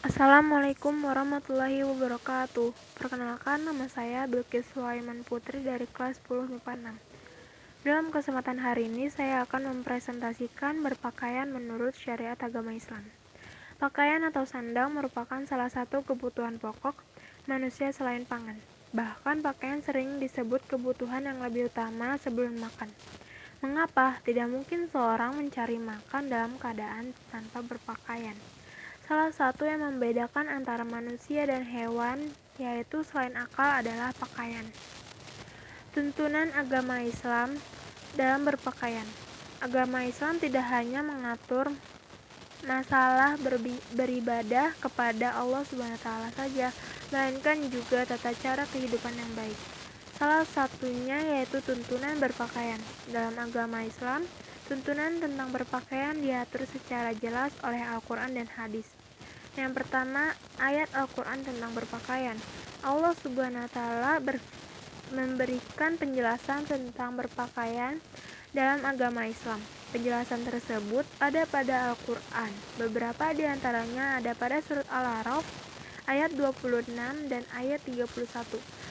Assalamualaikum warahmatullahi wabarakatuh. Perkenalkan, nama saya Bilqis Sulaiman Putri dari kelas 10 MIPA 6. Dalam kesempatan hari ini saya akan mempresentasikan berpakaian menurut syariat agama Islam. Pakaian atau sandang merupakan salah satu kebutuhan pokok manusia selain pangan. Bahkan pakaian sering disebut kebutuhan yang lebih utama sebelum makan. Mengapa tidak mungkin seorang mencari makan dalam keadaan tanpa berpakaian? Salah satu yang membedakan antara manusia dan hewan, yaitu selain akal, adalah pakaian. Tuntunan agama Islam dalam berpakaian. Agama Islam tidak hanya mengatur masalah beribadah kepada Allah SWT saja, melainkan juga tata cara kehidupan yang baik. Salah satunya yaitu tuntunan berpakaian. Dalam agama Islam, tuntunan tentang berpakaian diatur secara jelas oleh Al-Quran dan hadis. Yang pertama, ayat Al-Quran tentang berpakaian. Allah SWT memberikan penjelasan tentang berpakaian dalam agama Islam. Penjelasan tersebut ada pada Al-Quran. Beberapa di antaranya ada pada surat Al-A'raf ayat 26 dan ayat 31.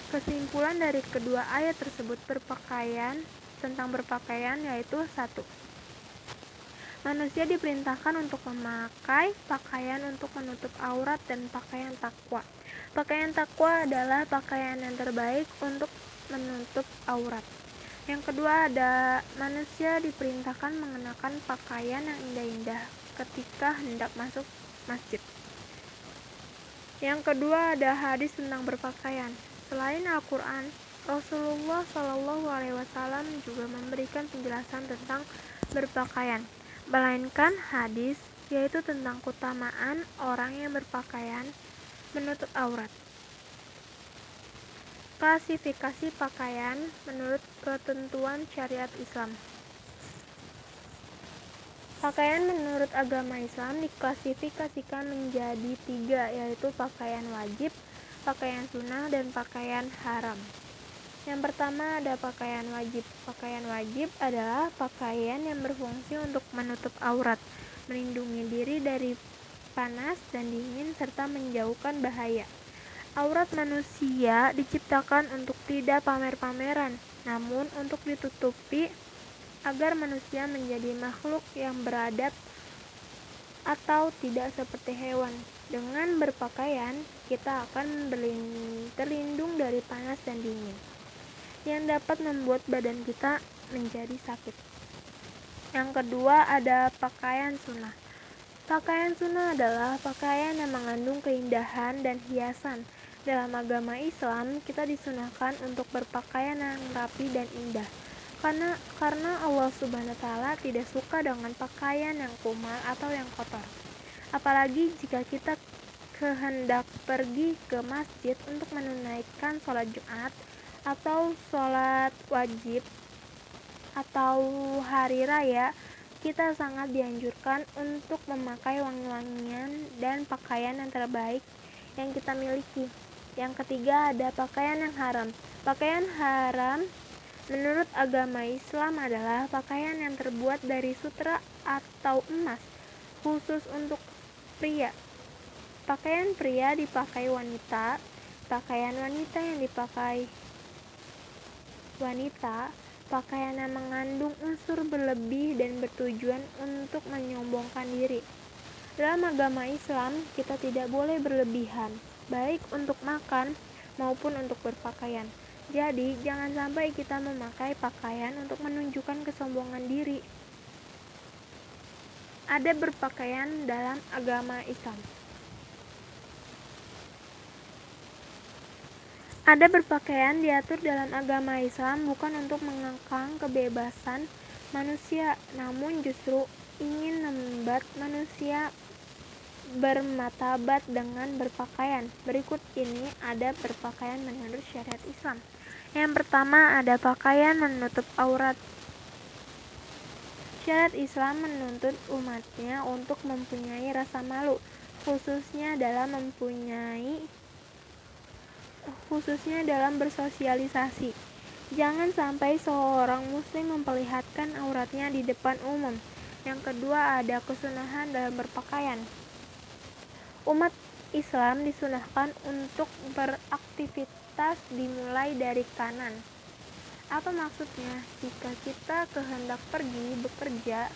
Kesimpulan dari kedua ayat tersebut tentang berpakaian yaitu 1. Manusia diperintahkan untuk memakai pakaian untuk menutup aurat dan pakaian takwa. Pakaian takwa adalah pakaian yang terbaik untuk menutup aurat. Yang kedua, ada manusia diperintahkan mengenakan pakaian yang indah-indah ketika hendak masuk masjid. Yang kedua, ada hadis tentang berpakaian. Selain Al-Quran, Rasulullah SAW juga memberikan penjelasan tentang berpakaian, melainkan hadis, yaitu tentang keutamaan orang yang berpakaian menutup aurat. Klasifikasi pakaian menurut ketentuan syariat Islam. Pakaian menurut agama Islam diklasifikasikan menjadi 3, yaitu pakaian wajib, pakaian sunnah, dan pakaian haram. Yang pertama ada pakaian wajib. Pakaian wajib adalah pakaian yang berfungsi untuk menutup aurat, melindungi diri dari panas dan dingin, serta menjauhkan bahaya. Aurat manusia diciptakan untuk tidak pamer-pameran, namun untuk ditutupi agar manusia menjadi makhluk yang beradab atau tidak seperti hewan. Dengan berpakaian, kita akan terlindung dari panas dan dingin yang dapat membuat badan kita menjadi sakit. Yang kedua ada pakaian sunnah. Pakaian sunnah adalah pakaian yang mengandung keindahan dan hiasan. Dalam agama Islam, kita disunahkan untuk berpakaian yang rapi dan indah. Karena Allah SWT tidak suka dengan pakaian yang kumal atau yang kotor. Apalagi jika kita kehendak pergi ke masjid untuk menunaikan sholat Jumat atau sholat wajib atau hari raya, kita sangat dianjurkan untuk memakai wangi-wangian dan pakaian yang terbaik yang kita miliki. Yang ketiga ada pakaian yang haram. Pakaian haram menurut agama Islam adalah pakaian yang terbuat dari sutra atau emas, khusus untuk pria. Pakaian pria dipakai wanita. Pakaian wanita yang dipakai wanita, pakaian yang mengandung unsur berlebih dan bertujuan untuk menyombongkan diri. Dalam agama Islam, kita tidak boleh berlebihan, baik untuk makan maupun untuk berpakaian. Jadi, jangan sampai kita memakai pakaian untuk menunjukkan kesombongan diri. Ada berpakaian dalam agama Islam. Ada berpakaian diatur dalam agama Islam bukan untuk mengekang kebebasan manusia, namun justru ingin membuat manusia bermartabat dengan berpakaian. Berikut ini ada berpakaian menurut syariat Islam. Yang pertama ada pakaian menutup aurat. Syariat Islam menuntut umatnya untuk mempunyai rasa malu, khususnya dalam bersosialisasi. Jangan sampai seorang muslim memperlihatkan auratnya di depan umum. Yang kedua ada kesunahan dalam berpakaian. Umat Islam disunahkan untuk beraktivitas dimulai dari kanan. Apa maksudnya? Jika kita kehendak pergi bekerja,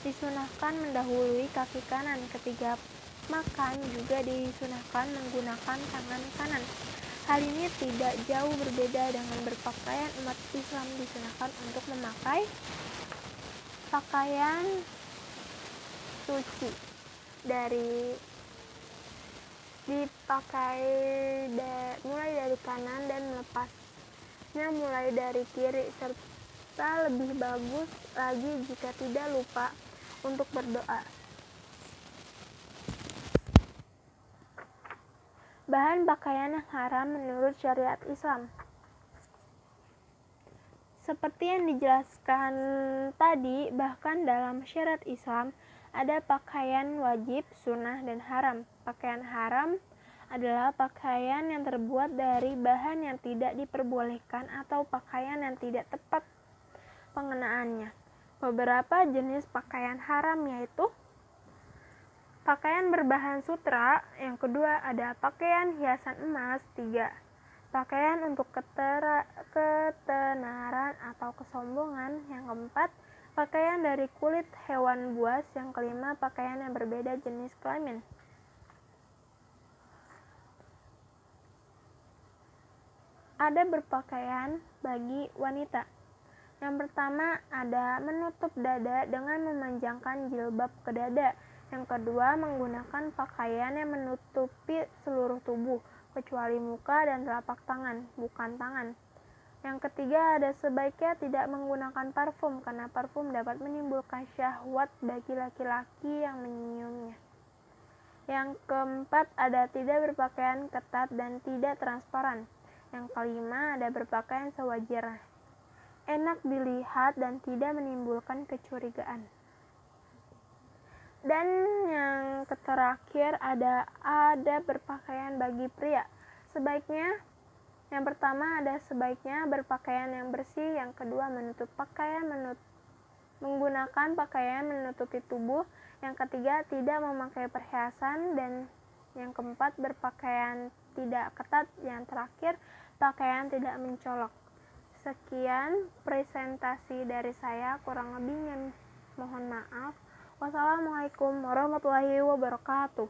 disunahkan mendahului kaki kanan. Ketika makan juga disunahkan menggunakan tangan kanan. Hal ini tidak jauh berbeda dengan berpakaian. Umat Islam disunahkan untuk memakai pakaian suci mulai dari kanan dan melepasnya mulai dari kiri, serta lebih bagus lagi jika tidak lupa untuk berdoa. Bahan pakaian yang haram menurut syariat Islam. Seperti yang dijelaskan tadi, bahkan dalam syariat Islam ada pakaian wajib, sunnah, dan haram. Pakaian haram adalah pakaian yang terbuat dari bahan yang tidak diperbolehkan atau pakaian yang tidak tepat pengenaannya. Beberapa jenis pakaian haram yaitu pakaian berbahan sutra. Yang kedua ada pakaian hiasan emas. 3. Pakaian untuk ketenaran atau kesombongan. Yang keempat, pakaian dari kulit hewan buas. Yang kelima, pakaian yang berbeda jenis kelamin. Ada berpakaian bagi wanita. Yang pertama ada menutup dada dengan memanjangkan jilbab ke dada. Yang kedua, menggunakan pakaian yang menutupi seluruh tubuh, kecuali muka dan telapak tangan, bukan tangan. Yang ketiga, ada sebaiknya tidak menggunakan parfum, karena parfum dapat menimbulkan syahwat bagi laki-laki yang menyiumnya. Yang keempat, ada tidak berpakaian ketat dan tidak transparan. Yang kelima, ada berpakaian sewajarnya, enak dilihat dan tidak menimbulkan kecurigaan. Dan yang terakhir ada berpakaian bagi pria. Yang pertama ada sebaiknya berpakaian yang bersih. Yang kedua menggunakan pakaian menutupi tubuh. Yang ketiga tidak memakai perhiasan. Dan yang keempat berpakaian tidak ketat. Yang terakhir pakaian tidak mencolok. Sekian presentasi dari saya, kurang lebihnya mohon maaf. Wassalamualaikum warahmatullahi wabarakatuh.